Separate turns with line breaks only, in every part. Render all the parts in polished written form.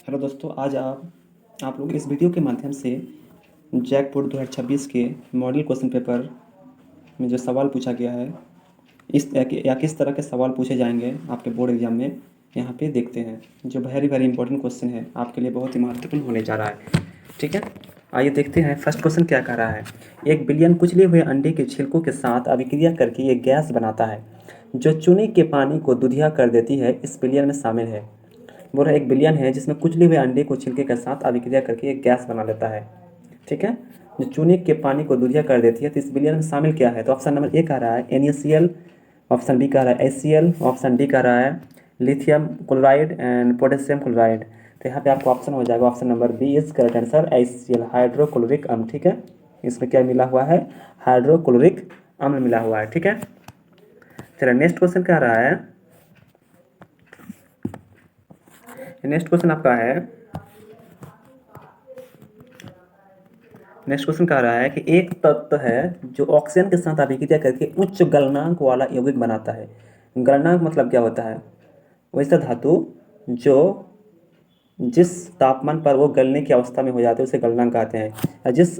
Hello दोस्तों, आज आप लोग इस वीडियो के माध्यम से जैकपुट 2026 के मॉडल क्वेश्चन पेपर में जो सवाल पूछा गया है इस या किस तरह के सवाल पूछे जाएंगे आपके बोर्ड एग्जाम में, यहाँ पे देखते हैं। जो वेरी वेरी इंपॉर्टेंट क्वेश्चन है, आपके लिए बहुत ही महत्वपूर्ण होने जा रहा है। ठीक है, आइए देखते हैं फर्स्ट क्वेश्चन क्या कह रहा है। 1 बिलियन कुचले हुए अंडे के छिलकों के साथ अभिक्रिया करके ये गैस बनाता है जो चूने के पानी को दूधिया कर देती है, इस बिलियन में शामिल है। बोल रहा है 1 बिलियन है जिसमें कुचले हुए अंडे को छिलके के साथ अभिक्रिया करके एक गैस बना लेता है। ठीक है, जो चूने के पानी को दूधिया कर देती है, तो इस बिलियन में शामिल क्या है? तो ऑप्शन नंबर ए कह रहा है NaCl, ऑप्शन बी कह रहा है HCl, ऑप्शन डी कह रहा है lithium chloride and potassium chloride. तो यहाँ पे आपको ऑप्शन हो जाएगा option number B is correct answer, HCl hydrochloric अम्ल। ठीक है, इसमें क्या मिला हुआ है? हाइड्रोक्लोरिक अम्ल मिला हुआ है। ठीक है, चलिए नेक्स्ट क्वेश्चन कह रहा है, नेक्स्ट क्वेश्चन आपका है, नेक्स्ट क्वेश्चन कह रहा है कि एक तत्व है जो ऑक्सीजन के साथ अभिक्रिया करके उच्च गलनांक वाला यौगिक बनाता है। गलनांक मतलब क्या होता है? वैसा धातु जो जिस तापमान पर वो गलने की अवस्था में हो जाते हैं उसे गलनांक कहते हैं, या जिस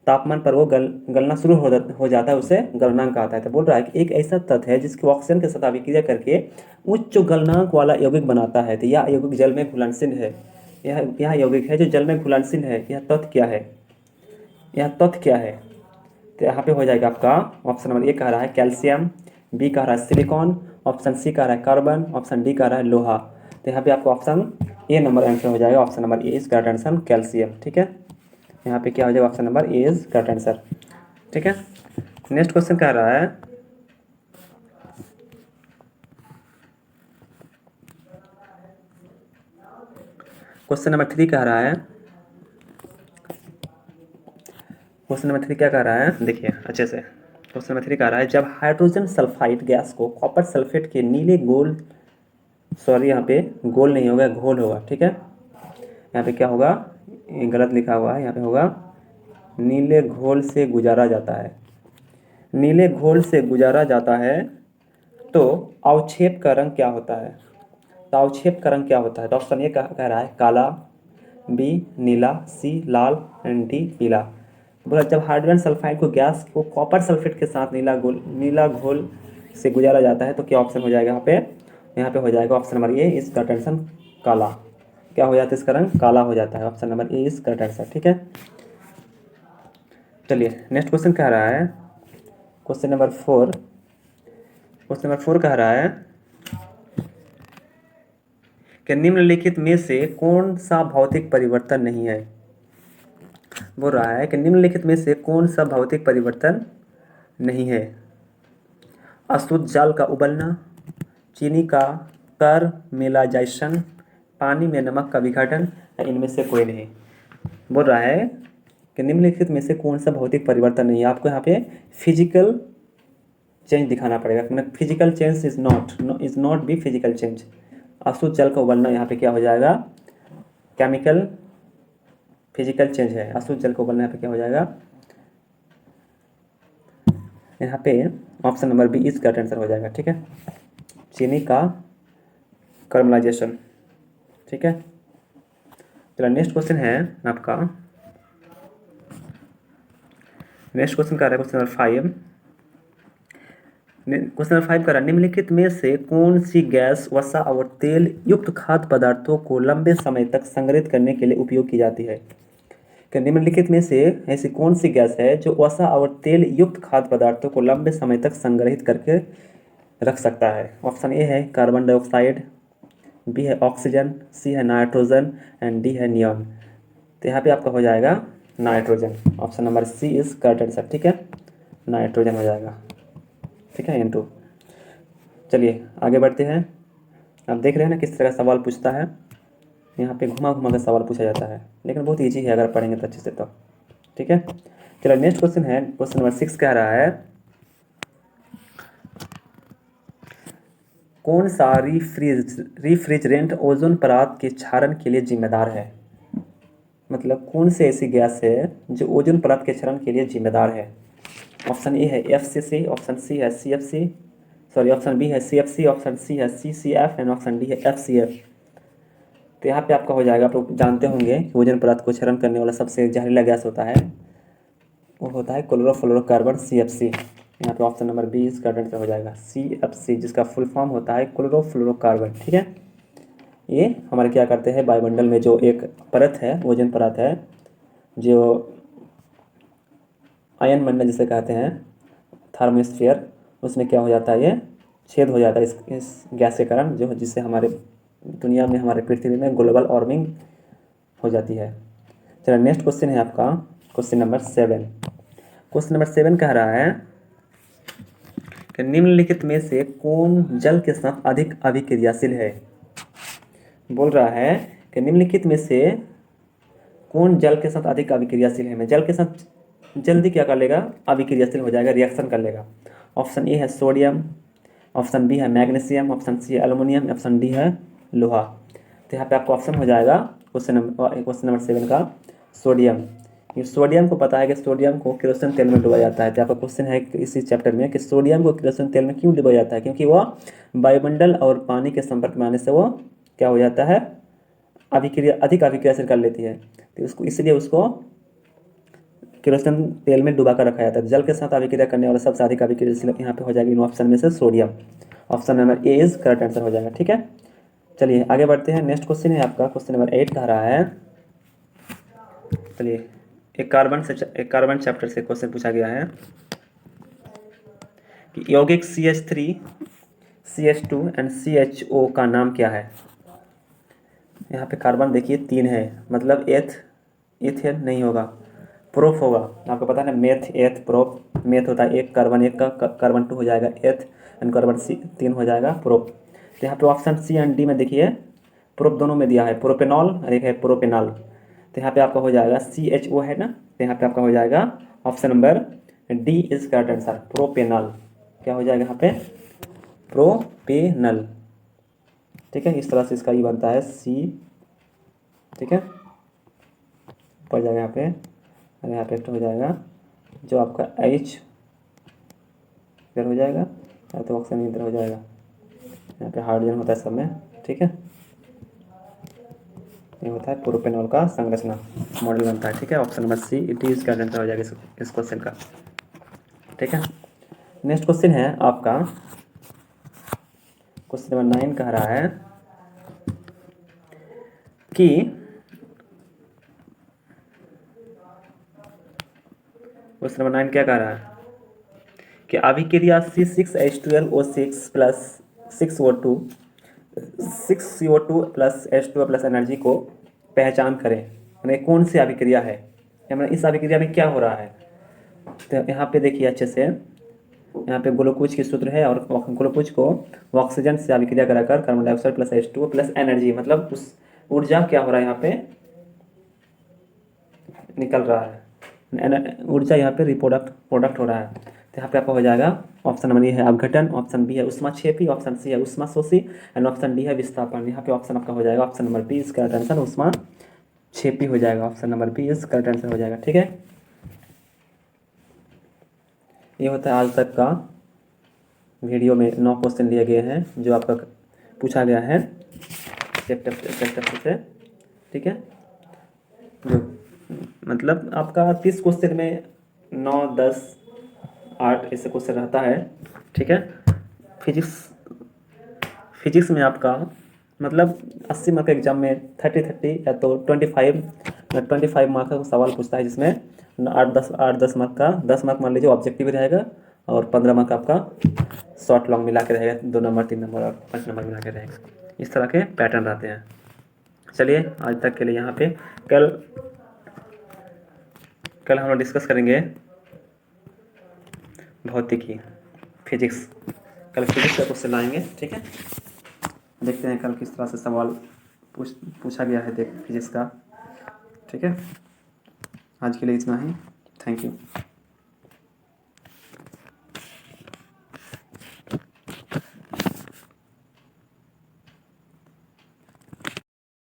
तापमान पर वो गलना शुरू हो जाता है उसे गलनांक कहता है। तो बोल रहा है कि एक ऐसा तत्व है जिसकी ऑक्सीजन के साथ अभिक्रिया करके उच्च गलनांक वाला यौगिक बनाता है। तो यह यौगिक जल में घुलनशील है। यह यौगिक है जो जल में घुलनशील है। यह तत्व क्या है? यह तथ्य क्या है? तो यहाँ पे हो जाएगा आपका ऑप्शन नंबर ए कह रहा है कैल्शियम, बी कह रहा है सिलिकॉन, ऑप्शन सी कह रहा है कार्बन, ऑप्शन डी कह रहा है लोहा। तो यहाँ पे आपको ऑप्शन ए नंबर आंसर हो जाएगा। Option number A is correct answer calcium. ठीक है, यहाँ पे क्या हो जाएगा? Option number A is correct answer. ठीक है, नेक्स्ट क्वेश्चन कह रहा है, क्वेश्चन नंबर 3 कह रहा है, क्वेश्चन नंबर 3 क्या कह रहा है? देखिए अच्छे से, क्वेश्चन नंबर 3 कह रहा है जब हाइड्रोजन सल्फाइड गैस को कॉपर सल्फेट के नीले गोल, सॉरी यहाँ पे गोल नहीं होगा, घोल होगा। ठीक है, यहाँ पे क्या होगा? ये गलत लिखा हुआ है, यहाँ पे होगा नीले घोल से गुजारा जाता है। नीले घोल से गुजारा जाता है तो अवक्षेप का रंग क्या होता है? तो अवक्षेप का रंग क्या होता है? तो ऑप्शन ए कह रहा है काला, बी नीला, सी लाल एंड डी पीला। बोला जब हाइड्रोजन सल्फाइड को गैस को कॉपर सल्फेट के साथ नीला घोल से गुजारा जाता है तो क्या ऑप्शन हो जाएगा यहाँ पे? यहाँ पे हो जाएगा ऑप्शन नंबर ए इस करेक्ट आंसर काला। क्या हो जाता है? इसका रंग काला हो जाता है। ऑप्शन नंबर ए इस करेक्ट आंसर। ठीक है, चलिए नेक्स्ट क्वेश्चन कह रहा है, क्वेश्चन नंबर 4, क्वेश्चन नंबर 4 कह रहा है कि निम्नलिखित में से कौन सा भौतिक परिवर्तन नहीं है? बोल रहा है कि निम्नलिखित में से कौन सा भौतिक परिवर्तन नहीं है? अशुद्ध जल का उबलना, चीनी का कैरमेलाइजेशन, पानी में नमक का विघटन, या इनमें से कोई नहीं। बोल रहा है कि निम्नलिखित में से कौन सा भौतिक परिवर्तन नहीं है। आपको यहाँ पे फिजिकल चेंज दिखाना पड़ेगा। मतलब physical change is not be physical change. अशुद्ध जल का उबलना यहाँ पे क्या हो जाएगा? केमिकल फिजिकल चेंज है। अशुद्ध जल को उबलना यहाँ पे क्या हो जाएगा? यहाँ पे option number B is correct answer हो जाएगा। ठीक है, चीनी का कैरमलाइजेशन। ठीक है, चलो नेक्स्ट क्वेश्चन है आपका, नेक्स्ट क्वेश्चन का रहा है क्वेश्चन नंबर 5। क्वेश्चन नंबर 5 का रहा है निम्नलिखित में से कौन सी गैस वसा और तेल युक्त खाद्य पदार्थों को लंबे समय तक संग्रहित करने के लिए उपयोग की जाती है? कि निम्नलिखित में से ऐसी कौन सी गैस है जो वसा और तेल युक्त खाद्य पदार्थों को लंबे समय तक संग्रहित करके रख सकता है? ऑप्शन ए है कार्बन डाइऑक्साइड, बी है ऑक्सीजन, सी है नाइट्रोजन एंड डी है नियॉन। तो यहाँ पे आपका हो जाएगा nitrogen. Option number C is correct answer. ठीक है, नाइट्रोजन हो जाएगा। ठीक है N2। चलिए आगे बढ़ते हैं। आप देख रहे हैं ना किस तरह का सवाल पूछता है। यहाँ पे घुमा घुमा कर सवाल पूछा जाता है, लेकिन बहुत ईजी है अगर पढ़ेंगे तो अच्छे से। तो ठीक है, चलो नेक्स्ट क्वेश्चन है, क्वेश्चन नंबर 6 कह रहा है कौन सा रिफ्रिजरेंट ओजोन परत के क्षरण के लिए जिम्मेदार है? मतलब कौन सी ऐसी गैस है जो ओजोन परत के क्षरण के लिए जिम्मेदार है? ऑप्शन ए है FCC, ऑप्शन सी है CFC, सॉरी ऑप्शन बी है CFC, ऑप्शन सी है CCF एंड ऑप्शन डी है FCF। तो यहाँ पे आपका हो जाएगा, आप लोग जानते होंगे कि ओजोन परत को क्षरण करने वाला सबसे जहरीला गैस होता है, वो होता है क्लोरोफ्लोरोकार्बन CFC। यहाँ पे ऑप्शन नंबर बी इसका आंसर हो जाएगा CFC, जिसका फुल फॉर्म होता है क्लोरोफ्लोरोकार्बन। ठीक है, ये हमारे क्या करते हैं, वायुमंडल में जो एक परत है, ओजोन परत है, जो आयन मंडल जिसे कहते हैं, थर्मोस्फीयर, उसमें क्या हो जाता है, ये छेद हो जाता है इस गैस के कारण, जो जिससे हमारे दुनिया में, हमारे पृथ्वी में ग्लोबल वार्मिंग हो जाती है। चलो नेक्स्ट क्वेश्चन है आपका क्वेश्चन नंबर 7। क्वेश्चन नंबर 7 कह रहा है कि निम्नलिखित में से कौन जल के साथ अधिक अभिक्रियाशील है। बोल रहा है कि निम्नलिखित में से कौन जल के साथ अधिक अभिक्रियाशील है। मैं जल के साथ जल्दी क्या कर लेगा, अभिक्रियाशील हो जाएगा, रिएक्शन कर लेगा। ऑप्शन ए है सोडियम, ऑप्शन बी है मैग्नीशियम, ऑप्शन सी है एल्युमिनियम, ऑप्शन डी है लोहा। तो यहाँ पे आपको ऑप्शन हो जाएगा क्वेश्चन नंबर 7 का सोडियम। ये सोडियम को पता है कि सोडियम को केरोसिन तेल में डुबाया जाता है। तो आपका क्वेश्चन है इसी चैप्टर में कि सोडियम को केरोसिन तेल में क्यों डुबाया जाता है, क्योंकि वह वायुमंडल और पानी के संपर्क में आने से वो क्या हो जाता है, अधिक अभिक्रियाशील कर लेती है। तो उसको इसलिए उसको केरोसिन तेल में डुबा कर रखा जाता है। जल के साथ अभिक्रिया करने वाला सबसे अधिक अभिक्रियाशील यहाँ पे हो जाएगी इन ऑप्शन में से sodium. Option number A is correct answer हो जाएगा। ठीक है, चलिए आगे बढ़ते हैं। नेक्स्ट क्वेश्चन है आपका क्वेश्चन नंबर 8 कह रहा है, चलिए एक कार्बन चैप्टर से क्वेश्चन पूछा गया है कि यौगिक CH3, CH2 एंड CHO का नाम क्या है। यहाँ पे कार्बन देखिए 3 है, मतलब एथेन नहीं होगा, प्रोप होगा। आपको पता है ना, मेथ एथ प्रोप। मेथ होता है एक, कार्बन एक का, कार्बन 2 हो जाएगा एथ, एंड कार्बन 3 हो जाएगा प्रोप। तो यहाँ पे ऑप्शन सी एंड डी में देखिए प्रोप दोनों में दिया है, प्रोपेनॉल और एक है प्रोपेनॉल। तो यहाँ पे आपका हो जाएगा CHO है ना, तो यहाँ पे आपका हो जाएगा option number D is correct answer, propanol. क्या हो जाएगा यहाँ पे, प्रोपेनल। ठीक है, इस तरह से इसका ये बनता है सी। ठीक है, पड़ जाएगा यहाँ पे, और यहाँ पे हो जाएगा जो आपका H इधर हो जाएगा, या तो ऑक्सीजन इधर हो जाएगा। यहाँ पे हाइड्रोजन होता है सब में। ठीक है, ये होता है प्रोपेनॉल का संरचना मॉडल बनता है। ठीक है, option number see it is का आंसर हो जाएगा इस क्वेश्चन का। ठीक है, नेक्स्ट क्वेश्चन है आपका क्वेश्चन नंबर 9 कह रहा है कि क्वेश्चन नंबर 9 क्या कह रहा है कि अभिक्रिया C6H12O6 plus 6CO2 plus H2O plus energy को पहचान करें। यानी कौन सी अभिक्रिया है, यानी इस अभिक्रिया में क्या हो रहा है। तो यहाँ पे देखिए अच्छे से, यहाँ पे ग्लूकोज की सूत्र है, और ग्लूकोज को ऑक्सीजन से अभिक्रिया कराकर carbon dioxide plus H2O plus energy, मतलब उस ऊर्जा क्या हो रहा है यहाँ पे निकल रहा है, ऊर्जा यहाँ पे प्रोडक्ट हो रहा है। तो यहाँ पे आपका हो जाएगा ऑप्शन नंबर ए है अपघटन, ऑप्शन बी है ऊष्माक्षेपी, ऑप्शन सी है ऊष्माशोषी, एंड ऑप्शन डी है विस्थापन। यहाँ पे ऑप्शन आपका हो जाएगा ऑप्शन नंबर बी इसका आंसर ऊष्माक्षेपी हो जाएगा। ऑप्शन नंबर बी इस करेक्ट आंसर हो जाएगा। ठीक है, ये होता है आज तक का वीडियो में 9 क्वेश्चन लिए गए हैं जो आपका पूछा गया है चैप्टर से। ठीक है, जो मतलब आपका 30 क्वेश्चन में 9, 10, 8 ऐसे क्वेश्चन रहता है। ठीक है, फिजिक्स में आपका मतलब 80 मार्क का एग्जाम में 30 या तो 25 मार्क का सवाल पूछता है, जिसमें 8-10 मार्क का 10 मार्क मान लीजिए ऑब्जेक्टिव रहेगा, और 15 मार्क आपका शॉर्ट लॉन्ग मिला के रहेगा, 2 नंबर 3 नंबर और 5 नंबर मिला के रहेगा। इस तरह के पैटर्न रहते हैं। चलिए आज तक के लिए यहाँ पे, कल हम लोग डिस्कस करेंगे भौतिकी, फिजिक्स। कल फिजिक्स का क्वेश्चन लाएंगे। ठीक है, देखते हैं कल किस तरह से सवाल पूछा गया है फिजिक्स का। ठीक है, आज के लिए इतना ही। Thank you.